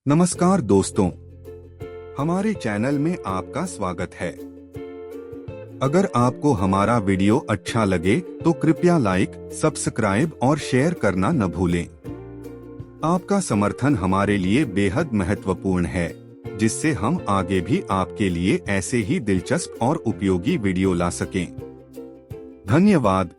नमस्कार दोस्तों, हमारे चैनल में आपका स्वागत है। अगर आपको हमारा वीडियो अच्छा लगे तो कृपया लाइक, सब्सक्राइब और शेयर करना न भूलें। आपका समर्थन हमारे लिए बेहद महत्वपूर्ण है, जिससे हम आगे भी आपके लिए ऐसे ही दिलचस्प और उपयोगी वीडियो ला सकें। धन्यवाद।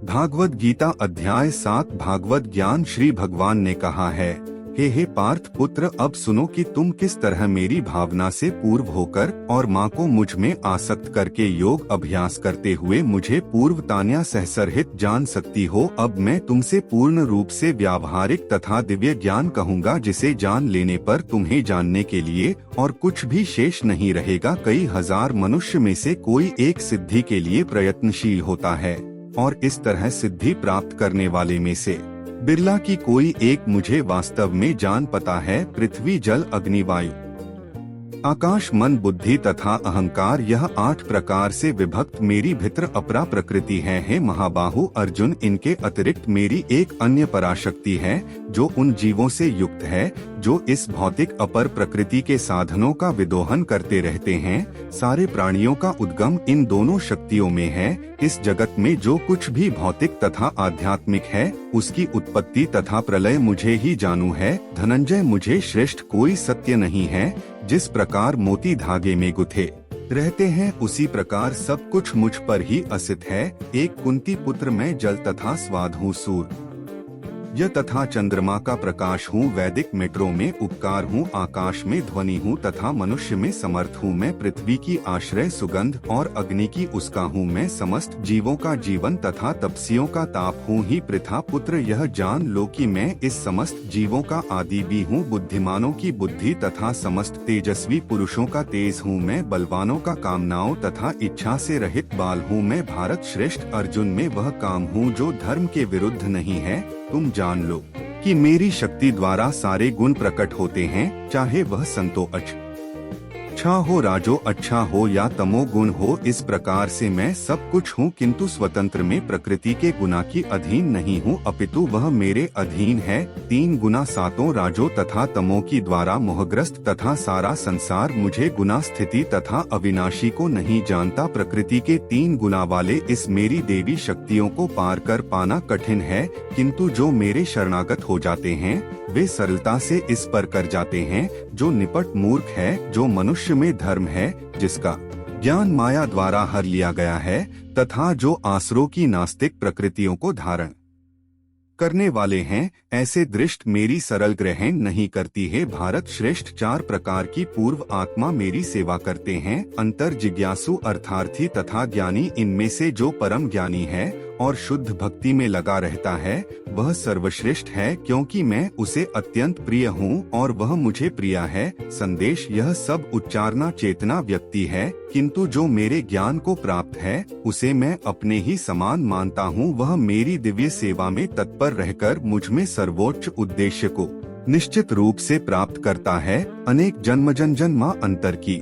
भागवत गीता अध्याय 7 भागवत ज्ञान। श्री भगवान ने कहा है, हे पार्थ पुत्र, अब सुनो कि तुम किस तरह मेरी भावना से पूर्व होकर और माँ को मुझ में आसक्त करके योग अभ्यास करते हुए मुझे पूर्वतान्या सहसरहित जान सकती हो। अब मैं तुमसे पूर्ण रूप से व्यावहारिक तथा दिव्य ज्ञान कहूँगा, जिसे जान लेने पर तुम्हें जानने के लिए और कुछ भी शेष नहीं रहेगा। कई हजार मनुष्य में से कोई एक सिद्धि के लिए प्रयत्नशील होता है, और इस तरह सिद्धि प्राप्त करने वाले में से बिरला की कोई एक मुझे वास्तव में जान पता है। पृथ्वी, जल, अग्नि, वायु, आकाश, मन, बुद्धि तथा अहंकार, यह 8 प्रकार से विभक्त मेरी भित्र अपरा प्रकृति है। हे महाबाहु अर्जुन, इनके अतिरिक्त मेरी एक अन्य पराशक्ति है, जो उन जीवों से युक्त है जो इस भौतिक अपर प्रकृति के साधनों का विदोहन करते रहते हैं। सारे प्राणियों का उद्गम इन दोनों शक्तियों में है। इस जगत में जो कुछ भी भौतिक तथा आध्यात्मिक है, उसकी उत्पत्ति तथा प्रलय मुझे ही जानू है। धनंजय, मुझे श्रेष्ठ कोई सत्य नहीं है। जिस प्रकार मोती धागे में गुथे रहते हैं, उसी प्रकार सब कुछ मुझ पर ही अस्थित है। एक कुंती पुत्र, मैं जल तथा स्वाद हूँ, सूर्य तथा चंद्रमा का प्रकाश हूँ, वैदिक मेट्रो में उपकार हूँ, आकाश में ध्वनि हूँ तथा मनुष्य में समर्थ हूँ। मैं पृथ्वी की आश्रय, सुगंध और अग्नि की उसका हूँ। मैं समस्त जीवों का जीवन तथा तपस्वियों का ताप हूँ। ही पृथा पुत्र, यह जान लो कि मैं इस समस्त जीवों का आदि भी हूँ, बुद्धिमानों की बुद्धि तथा समस्त तेजस्वी पुरुषों का तेज हूँ। मैं बलवानों का कामनाओं तथा इच्छा से रहित बाल हूँ। मैं भारत श्रेष्ठ अर्जुन में वह काम हूँ जो धर्म के विरुद्ध नहीं है। तुम जान लो कि मेरी शक्ति द्वारा सारे गुण प्रकट होते हैं, चाहे वह संतो अच्छा हो, राजो अच्छा हो या तमो गुण हो। इस प्रकार से मैं सब कुछ हूँ, किंतु स्वतंत्र में प्रकृति के गुना की अधीन नहीं हूँ, अपितु वह मेरे अधीन है। 3 गुना सातों राजो तथा तमो की द्वारा मोहग्रस्त तथा सारा संसार मुझे गुना स्थिति तथा अविनाशी को नहीं जानता। प्रकृति के 3 गुना वाले इस मेरी देवी शक्तियों को पार कर पाना कठिन है, किंतु जो मेरे शरणागत हो जाते हैं वे सरलता से इस पर कर जाते हैं। जो निपट मूर्ख है, जो मनुष्य में धर्म है, जिसका ज्ञान माया द्वारा हर लिया गया है, तथा जो आसुरों की नास्तिक प्रकृतियों को धारण करने वाले हैं, ऐसे दृष्ट मेरी सरल ग्रहण नहीं करती है। भारत श्रेष्ठ 4 प्रकार की पूर्व आत्मा मेरी सेवा करते हैं, अंतर जिज्ञासु, अर्थार्थी तथा ज्ञानी। इनमें से जो परम ज्ञानी है और शुद्ध भक्ति में लगा रहता है, वह सर्वश्रेष्ठ है, क्योंकि मैं उसे अत्यंत प्रिय हूँ और वह मुझे प्रिय है। संदेश, यह सब उच्चारणा चेतना व्यक्ति है, किंतु जो मेरे ज्ञान को प्राप्त है उसे मैं अपने ही समान मानता हूँ। वह मेरी दिव्य सेवा में तत्पर रहकर मुझ में सर्वोच्च उद्देश्य को निश्चित रूप से प्राप्त करता है। अनेक जन्मा अंतर की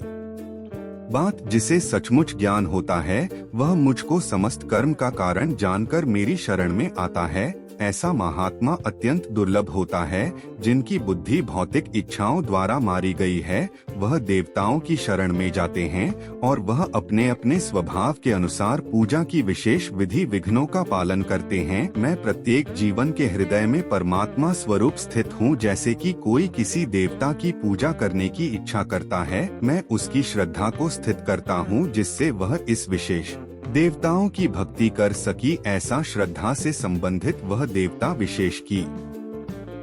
बात जिसे सचमुच ज्ञान होता है, वह मुझको समस्त कर्म का कारण जानकर मेरी शरण में आता है। ऐसा महात्मा अत्यंत दुर्लभ होता है, जिनकी बुद्धि भौतिक इच्छाओं द्वारा मारी गई है। वह देवताओं की शरण में जाते हैं और वह अपने अपने स्वभाव के अनुसार पूजा की विशेष विधि विघ्नों का पालन करते हैं। मैं प्रत्येक जीवन के हृदय में परमात्मा स्वरूप स्थित हूँ। जैसे कि कोई किसी देवता की पूजा करने की इच्छा करता है, मैं उसकी श्रद्धा को स्थित करता हूँ, जिससे वह इस विशेष देवताओं की भक्ति कर सकी। ऐसा श्रद्धा से संबंधित वह देवता विशेष की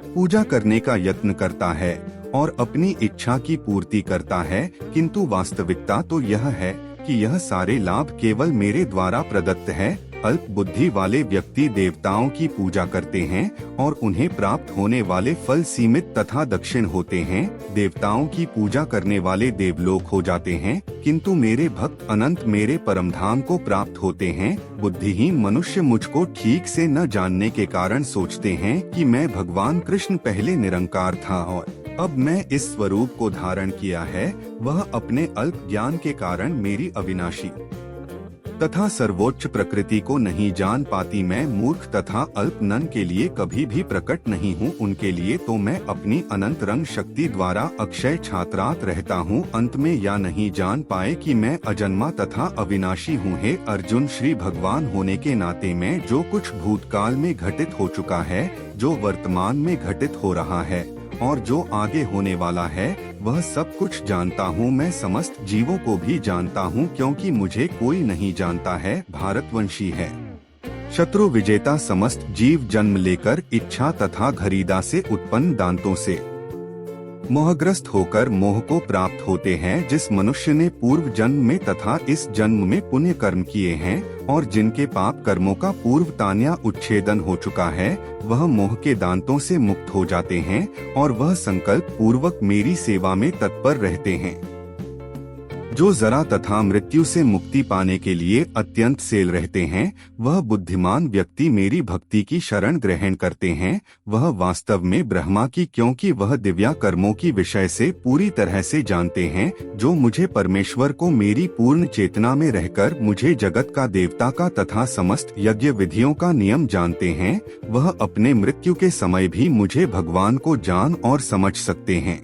पूजा करने का यत्न करता है और अपनी इच्छा की पूर्ति करता है, किंतु वास्तविकता तो यह है कि यह सारे लाभ केवल मेरे द्वारा प्रदत्त है। अल्प बुद्धि वाले व्यक्ति देवताओं की पूजा करते हैं और उन्हें प्राप्त होने वाले फल सीमित तथा दक्षिण होते हैं। देवताओं की पूजा करने वाले देवलोक हो जाते हैं, किंतु मेरे भक्त अनंत मेरे परमधाम को प्राप्त होते हैं। बुद्धिहीन मनुष्य मुझको ठीक से न जानने के कारण सोचते हैं कि मैं भगवान कृष्ण पहले निरंकार था और अब मैं इस स्वरूप को धारण किया है। वह अपने अल्प ज्ञान के कारण मेरी अविनाशी तथा सर्वोच्च प्रकृति को नहीं जान पाती मैं मूर्ख तथा अल्प नन के लिए कभी भी प्रकट नहीं हूँ, उनके लिए तो मैं अपनी अनंत रंग शक्ति द्वारा अक्षय छात्रात रहता हूँ। अंत में या नहीं जान पाए कि मैं अजन्मा तथा अविनाशी हूँ। हे अर्जुन, श्री भगवान होने के नाते मैं जो कुछ भूतकाल में घटित हो चुका है, जो वर्तमान में घटित हो रहा है और जो आगे होने वाला है, वह सब कुछ जानता हूँ। मैं समस्त जीवों को भी जानता हूँ, क्योंकि मुझे कोई नहीं जानता है। भारतवंशी है शत्रु विजेता, समस्त जीव जन्म लेकर इच्छा तथा घरीदा से उत्पन्न दांतों से मोहग्रस्त होकर मोह को प्राप्त होते हैं। जिस मनुष्य ने पूर्व जन्म में तथा इस जन्म में पुण्य कर्म किए हैं और जिनके पाप कर्मों का पूर्व तान्या उच्छेदन हो चुका है, वह मोह के दांतों से मुक्त हो जाते हैं और वह संकल्प पूर्वक मेरी सेवा में तत्पर रहते हैं। जो जरा तथा मृत्यु से मुक्ति पाने के लिए अत्यंत सेल रहते हैं, वह बुद्धिमान व्यक्ति मेरी भक्ति की शरण ग्रहण करते हैं। वह वास्तव में ब्रह्मा की, क्योंकि वह दिव्या कर्मों की विषय से पूरी तरह से जानते हैं। जो मुझे परमेश्वर को मेरी पूर्ण चेतना में रहकर मुझे जगत का देवता का तथा समस्त यज्ञ विधियों का नियम जानते हैं, वह अपने मृत्यु के समय भी मुझे भगवान को जान और समझ सकते हैं।